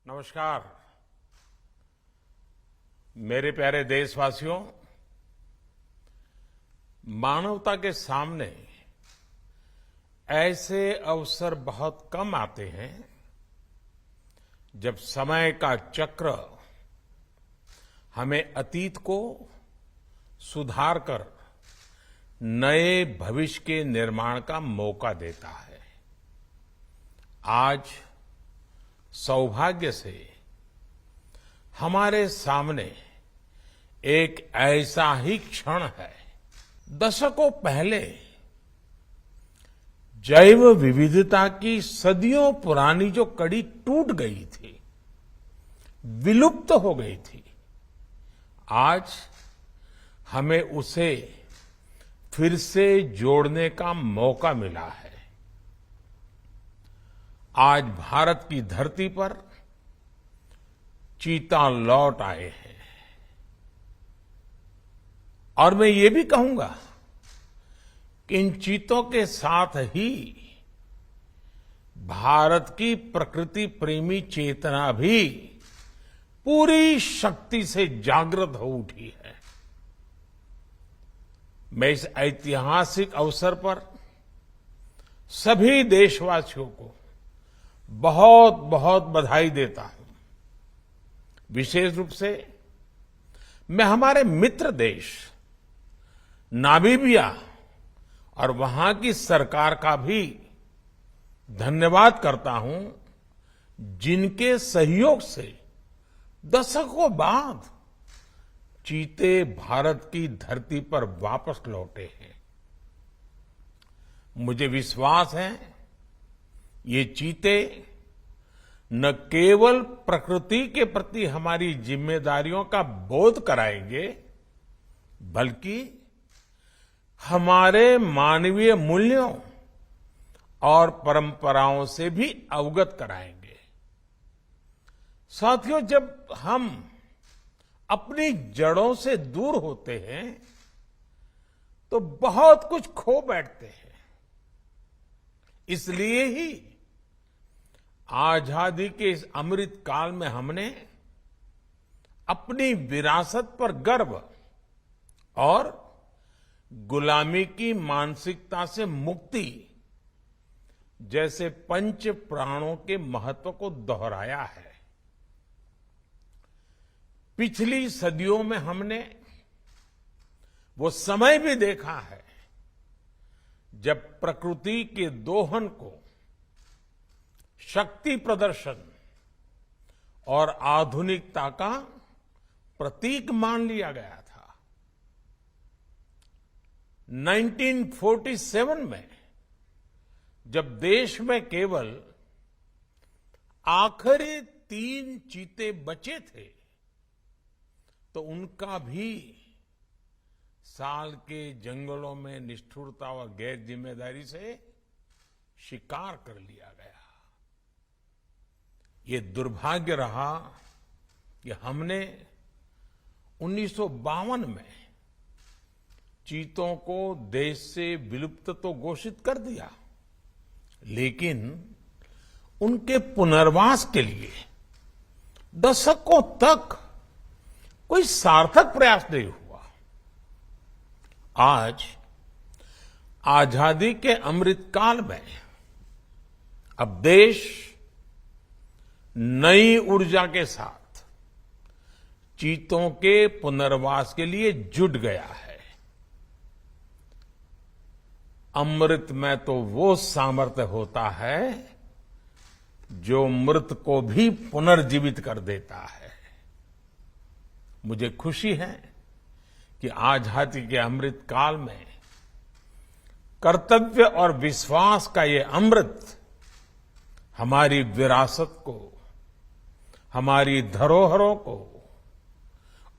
नमस्कार। मेरे प्यारे देशवासियों, मानवता के सामने ऐसे अवसर बहुत कम आते हैं जब समय का चक्र हमें अतीत को सुधार कर नए भविष्य के निर्माण का मौका देता है। आज सौभाग्य से हमारे सामने एक ऐसा ही क्षण है। दशकों पहले जैव विविधता की सदियों पुरानी जो कड़ी टूट गई थी, विलुप्त हो गई थी, आज हमें उसे फिर से जोड़ने का मौका मिला है। आज भारत की धरती पर चीता लौट आए हैं और मैं ये भी कहूंगा कि इन चीतों के साथ ही भारत की प्रकृति प्रेमी चेतना भी पूरी शक्ति से जागृत हो उठी है। मैं इस ऐतिहासिक अवसर पर सभी देशवासियों को बहुत बहुत बधाई देता हूं। विशेष रूप से मैं हमारे मित्र देश नामीबिया और वहां की सरकार का भी धन्यवाद करता हूं, जिनके सहयोग से दशकों बाद चीते भारत की धरती पर वापस लौटे हैं। मुझे विश्वास है ये चीते न केवल प्रकृति के प्रति हमारी जिम्मेदारियों का बोध कराएंगे, बल्कि हमारे मानवीय मूल्यों और परंपराओं से भी अवगत कराएंगे। साथियों, जब हम अपनी जड़ों से दूर होते हैं तो बहुत कुछ खो बैठते हैं। इसलिए ही आजादी के इस अमृत काल में हमने अपनी विरासत पर गर्व और गुलामी की मानसिकता से मुक्ति जैसे पंच प्राणों के महत्व को दोहराया है। पिछली सदियों में हमने वो समय भी देखा है जब प्रकृति के दोहन को शक्ति प्रदर्शन और आधुनिकता का प्रतीक मान लिया गया था। 1947 में जब देश में केवल आखिरी 3 चीते बचे थे तो उनका भी साल के जंगलों में निष्ठुरता व गैर जिम्मेदारी से शिकार कर लिया गया। ये दुर्भाग्य रहा कि हमने 1952 में चीतों को देश से विलुप्त तो घोषित कर दिया, लेकिन उनके पुनर्वास के लिए दशकों तक कोई सार्थक प्रयास नहीं हुआ। आज आजादी के अमृत काल में अब देश नई ऊर्जा के साथ चीतों के पुनर्वास के लिए जुट गया है। अमृत में तो वो सामर्थ्य होता है जो मृत को भी पुनर्जीवित कर देता है। मुझे खुशी है कि आजादी के अमृत काल में कर्तव्य और विश्वास का ये अमृत हमारी विरासत को, हमारी धरोहरों को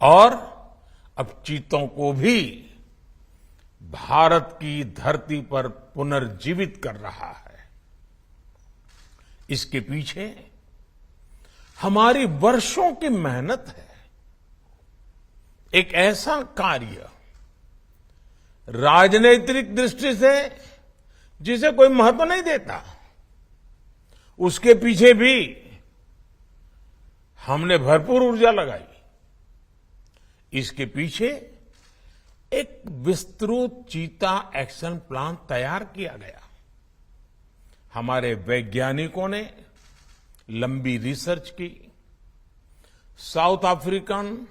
और अब चीतों को भी भारत की धरती पर पुनर्जीवित कर रहा है। इसके पीछे हमारी वर्षों की मेहनत है। एक ऐसा कार्य राजनीतिक दृष्टि से जिसे कोई महत्व नहीं देता, उसके पीछे भी हमने भरपूर ऊर्जा लगाई। इसके पीछे एक विस्तृत चीता एक्शन प्लान तैयार किया गया। हमारे वैज्ञानिकों ने लंबी रिसर्च की, साउथ अफ्रीकन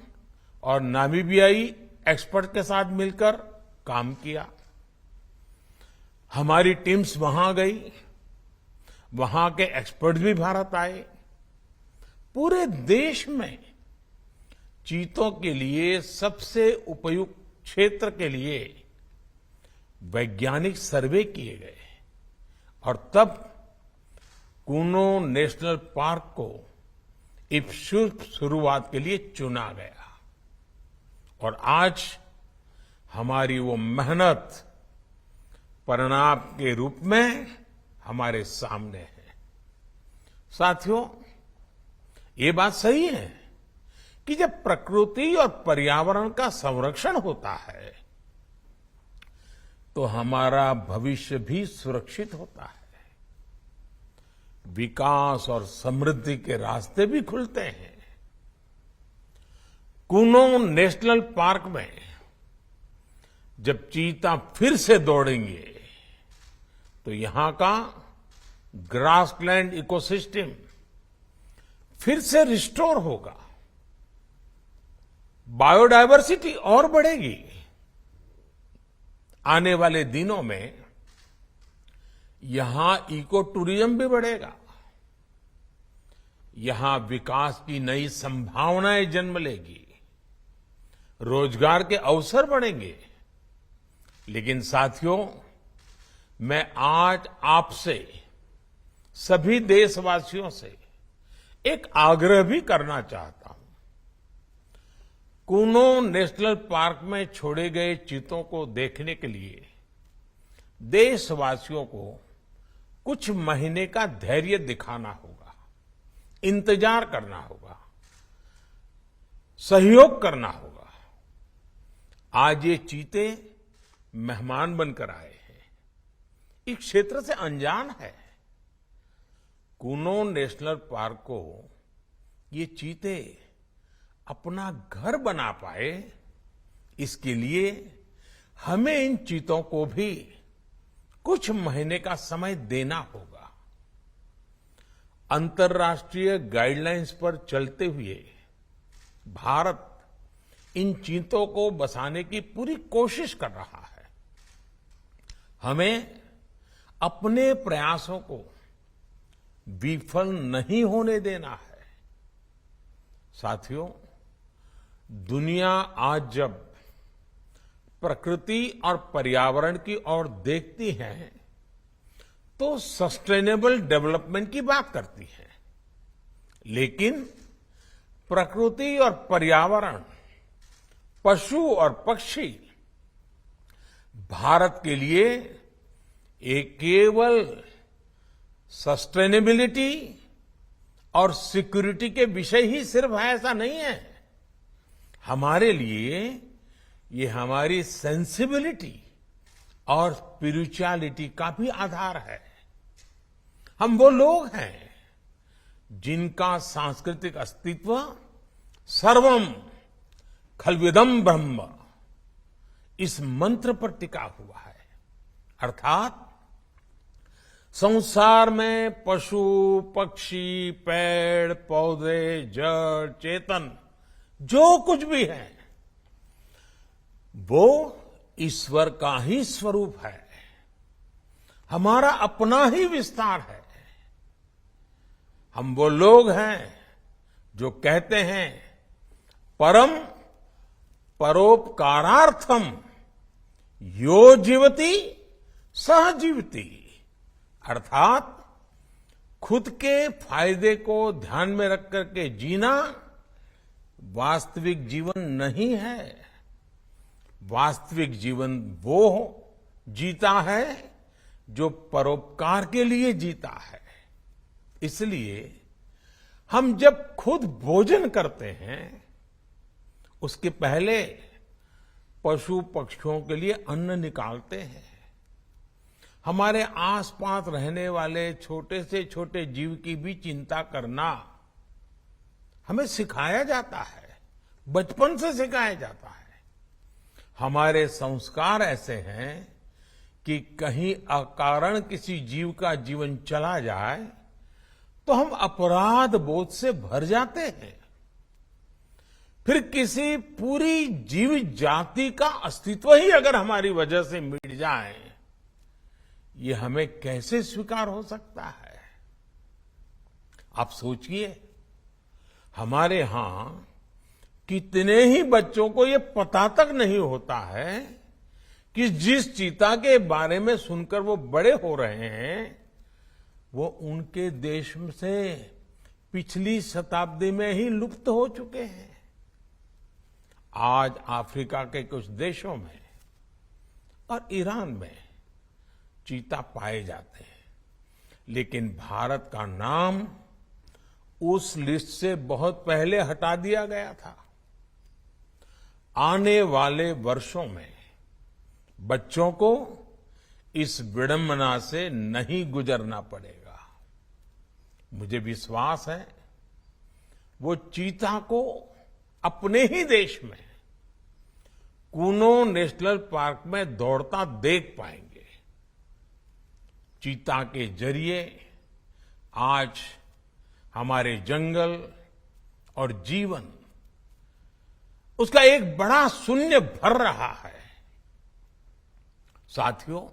और नामीबियाई एक्सपर्ट के साथ मिलकर काम किया। हमारी टीम्स वहां गई, वहां के एक्सपर्ट भी भारत आए। पूरे देश में चीतों के लिए सबसे उपयुक्त क्षेत्र के लिए वैज्ञानिक सर्वे किए गए और तब कूनो नेशनल पार्क को इस शुरुआत के लिए चुना गया। और आज हमारी वो मेहनत परिणाम के रूप में हमारे सामने है। साथियों, ये बात सही है कि जब प्रकृति और पर्यावरण का संरक्षण होता है तो हमारा भविष्य भी सुरक्षित होता है, विकास और समृद्धि के रास्ते भी खुलते हैं। कूनो नेशनल पार्क में जब चीता फिर से दौड़ेंगे तो यहां का ग्रासलैंड इकोसिस्टम फिर से रिस्टोर होगा, बायोडायवर्सिटी और बढ़ेगी। आने वाले दिनों में यहां इको टूरिज्म भी बढ़ेगा, यहां विकास की नई संभावनाएं जन्म लेगी, रोजगार के अवसर बढ़ेंगे। लेकिन साथियों, मैं आज आपसे सभी देशवासियों से एक आग्रह भी करना चाहता हूं। कूनो नेशनल पार्क में छोड़े गए चीतों को देखने के लिए देशवासियों को कुछ महीने का धैर्य दिखाना होगा, इंतजार करना होगा, सहयोग करना होगा। आज ये चीते मेहमान बनकर आए हैं, इस क्षेत्र से अनजान है। कूनो नेशनल पार्क को ये चीते अपना घर बना पाए, इसके लिए हमें इन चीतों को भी कुछ महीने का समय देना होगा। अंतर्राष्ट्रीय गाइडलाइंस पर चलते हुए भारत इन चीतों को बसाने की पूरी कोशिश कर रहा है। हमें अपने प्रयासों को विफल नहीं होने देना है। साथियों, दुनिया आज जब प्रकृति और पर्यावरण की ओर देखती है तो सस्टेनेबल डेवलपमेंट की बात करती है, लेकिन प्रकृति और पर्यावरण, पशु और पक्षी भारत के लिए एक केवल सस्टेनेबिलिटी और सिक्योरिटी के विषय ही सिर्फ है, ऐसा नहीं है। हमारे लिए ये हमारी सेंसिबिलिटी और स्पिरिचुअलिटी का भी आधार है। हम वो लोग हैं जिनका सांस्कृतिक अस्तित्व सर्वम खल्विदम ब्रह्म इस मंत्र पर टिका हुआ है। अर्थात संसार में पशु, पक्षी, पेड़, पौधे, जड़, चेतन जो कुछ भी है वो ईश्वर का ही स्वरूप है, हमारा अपना ही विस्तार है। हम वो लोग हैं जो कहते हैं परम परोपकारार्थम यो जीवति सह जीवति, अर्थात खुद के फायदे को ध्यान में रख करके जीना वास्तविक जीवन नहीं है। वास्तविक जीवन वो जीता है जो परोपकार के लिए जीता है। इसलिए हम जब खुद भोजन करते हैं उसके पहले पशु पक्षियों के लिए अन्न निकालते हैं। हमारे आसपास रहने वाले छोटे से छोटे जीव की भी चिंता करना हमें सिखाया जाता है, बचपन से सिखाया जाता है। हमारे संस्कार ऐसे हैं कि कहीं अकारण किसी जीव का जीवन चला जाए तो हम अपराध बोध से भर जाते हैं। फिर किसी पूरी जीव जाति का अस्तित्व ही अगर हमारी वजह से मिट जाए, ये हमें कैसे स्वीकार हो सकता है? आप सोचिए, हमारे यहां कितने ही बच्चों को ये पता तक नहीं होता है कि जिस चीता के बारे में सुनकर वो बड़े हो रहे हैं, वो उनके देश से पिछली शताब्दी में ही लुप्त हो चुके हैं। आज अफ्रीका के कुछ देशों में और ईरान में चीता पाए जाते हैं, लेकिन भारत का नाम उस लिस्ट से बहुत पहले हटा दिया गया था। आने वाले वर्षों में बच्चों को इस विडंबना से नहीं गुजरना पड़ेगा। मुझे विश्वास है वो चीता को अपने ही देश में कूनो नेशनल पार्क में दौड़ता देख पाएंगे। चीता के जरिए आज हमारे जंगल और जीवन, उसका एक बड़ा शून्य भर रहा है। साथियों,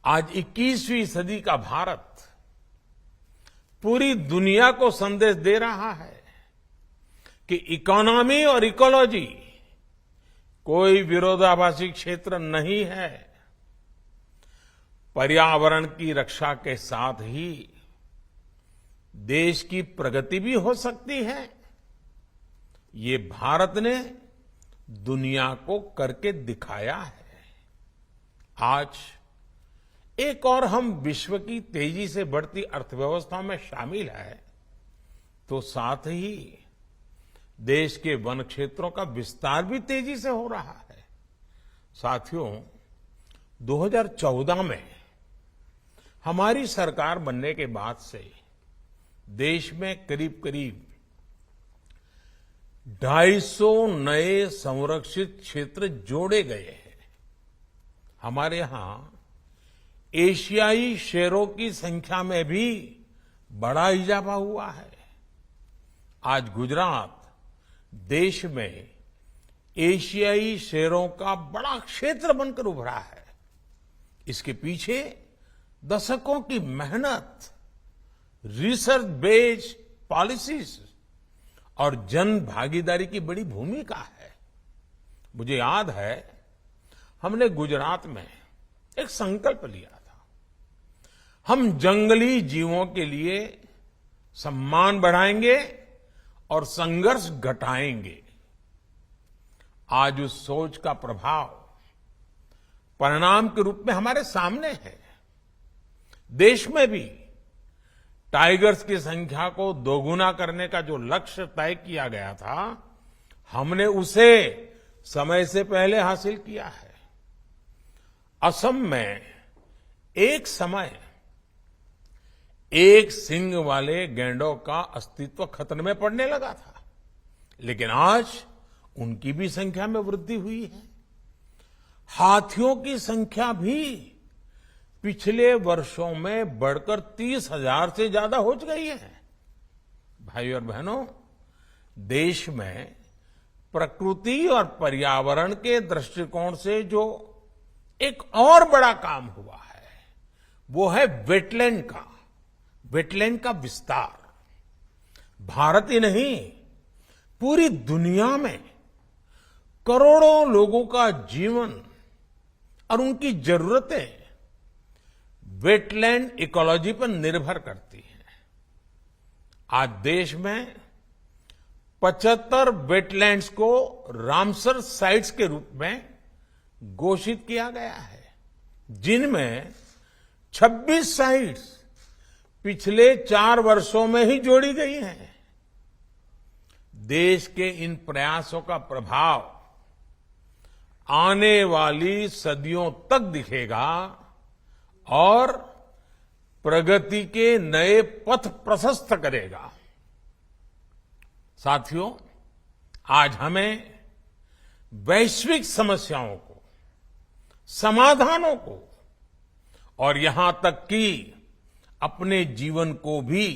आज 21वीं सदी का भारत पूरी दुनिया को संदेश दे रहा है कि इकोनॉमी और इकोलॉजी कोई विरोधाभासी क्षेत्र नहीं है। पर्यावरण की रक्षा के साथ ही देश की प्रगति भी हो सकती है। ये भारत ने दुनिया को करके दिखाया है। आज एक और हम विश्व की तेजी से बढ़ती अर्थव्यवस्था में शामिल है, तो साथ ही देश के वन क्षेत्रों का विस्तार भी तेजी से हो रहा है। साथियों, 2014 में हमारी सरकार बनने के बाद से देश में करीब करीब 250 नए संरक्षित क्षेत्र जोड़े गए हैं। हमारे यहां एशियाई शेरों की संख्या में भी बड़ा इजाफा हुआ है। आज गुजरात देश में एशियाई शेरों का बड़ा क्षेत्र बनकर उभरा है। इसके पीछे दशकों की मेहनत, रिसर्च बेस्ड पॉलिसीज और जन भागीदारी की बड़ी भूमिका है। मुझे याद है, हमने गुजरात में एक संकल्प लिया था, हम जंगली जीवों के लिए सम्मान बढ़ाएंगे और संघर्ष घटाएंगे। आज उस सोच का प्रभाव परिणाम के रूप में हमारे सामने है। देश में भी टाइगर्स की संख्या को दोगुना करने का जो लक्ष्य तय किया गया था, हमने उसे समय से पहले हासिल किया है। असम में एक समय एक सींग वाले गैंडों का अस्तित्व खतरे में पड़ने लगा था, लेकिन आज उनकी भी संख्या में वृद्धि हुई है। हाथियों की संख्या भी पिछले वर्षों में बढ़कर 30,000 से ज्यादा हो गई है। भाइयों और बहनों, देश में प्रकृति और पर्यावरण के दृष्टिकोण से जो एक और बड़ा काम हुआ है, वो है वेटलैंड का विस्तार। भारत ही नहीं, पूरी दुनिया में करोड़ों लोगों का जीवन और उनकी जरूरतें वेटलैंड इकोलॉजी पर निर्भर करती हैं। आज देश में 75 वेटलैंड्स को रामसर साइट्स के रूप में घोषित किया गया है, जिनमें 26 साइट्स पिछले 4 वर्षों में ही जोड़ी गई हैं। देश के इन प्रयासों का प्रभाव आने वाली सदियों तक दिखेगा और प्रगति के नए पथ प्रशस्त करेगा। साथियों, आज हमें वैश्विक समस्याओं को, समाधानों को और यहां तक कि अपने जीवन को भी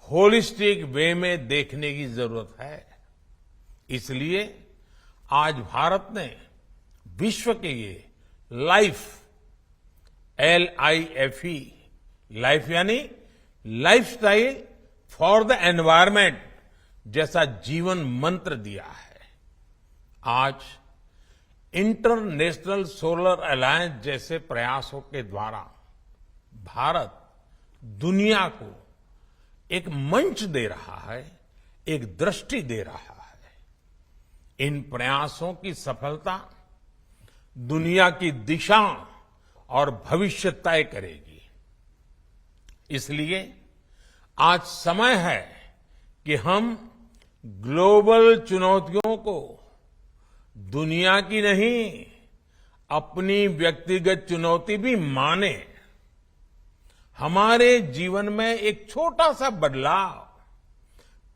होलिस्टिक वे में देखने की जरूरत है। इसलिए आज भारत ने विश्व के ये लाइफ, LIFE, लाइफ यानी लाइफस्टाइल फॉर द एनवायरमेंट जैसा जीवन मंत्र दिया है। आज इंटरनेशनल सोलर अलायंस जैसे प्रयासों के द्वारा भारत दुनिया को एक मंच दे रहा है, एक दृष्टि दे रहा है। इन प्रयासों की सफलता दुनिया की दिशा और भविष्य तय करेगी। इसलिए आज समय है कि हम ग्लोबल चुनौतियों को दुनिया की नहीं, अपनी व्यक्तिगत चुनौती भी माने। हमारे जीवन में एक छोटा सा बदलाव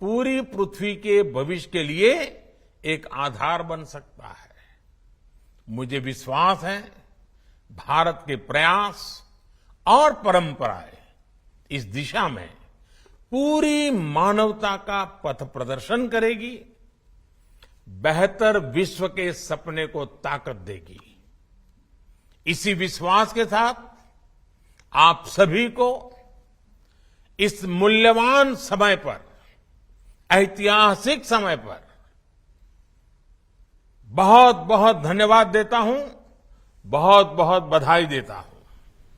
पूरी पृथ्वी के भविष्य के लिए एक आधार बन सकता है। मुझे विश्वास है भारत के प्रयास और परंपराएं इस दिशा में पूरी मानवता का पथ प्रदर्शन करेगी, बेहतर विश्व के सपने को ताकत देगी। इसी विश्वास के साथ आप सभी को इस मूल्यवान समय पर, ऐतिहासिक समय पर बहुत बहुत धन्यवाद देता हूं, बहुत बहुत बधाई देता हूं।